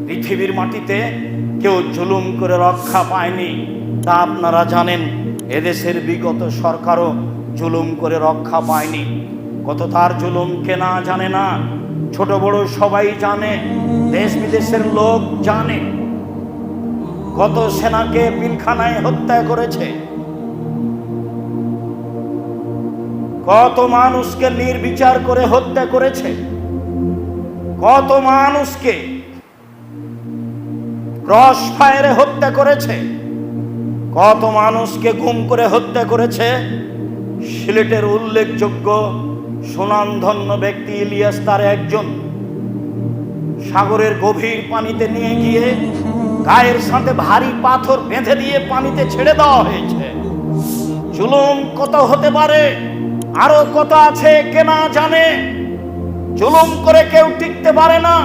পৃথিবীর মাটিতে কেউ জুলুম করে রক্ষা পায়নি, তা আপনারা জানেন। এদেশের বিগত সরকারও জুলুম করে রক্ষা পায়নি। কত তার জুলুম কে না জানে না, ছোট বড় সবাই জানে, দেশ বিদেশের লোক জানে। কত সেনাকে পিলখানায় হত্যা করেছে, কত মানুষকে নির্বিচার করে হত্যা করেছে, কত মানুষকে ক্রস ফায়ারে হত্যা করেছে, কত মানুষকে গুম করে হত্যা করেছে। সিলেটের উল্লেখযোগ্য সুনামধন্য ব্যক্তি ইলিয়াস তার একজন। সাগরের গভীর পানিতে নিয়ে গিয়ে গায়ের সাথে ভারী পাথর বেঁধে দিয়ে পানিতে ছেড়ে দেওয়া হয়েছে। জুলুম কত হতে পারে, আরো কত আছে কে না জানে। জুলুম করে কেউ টিকতে পারে না।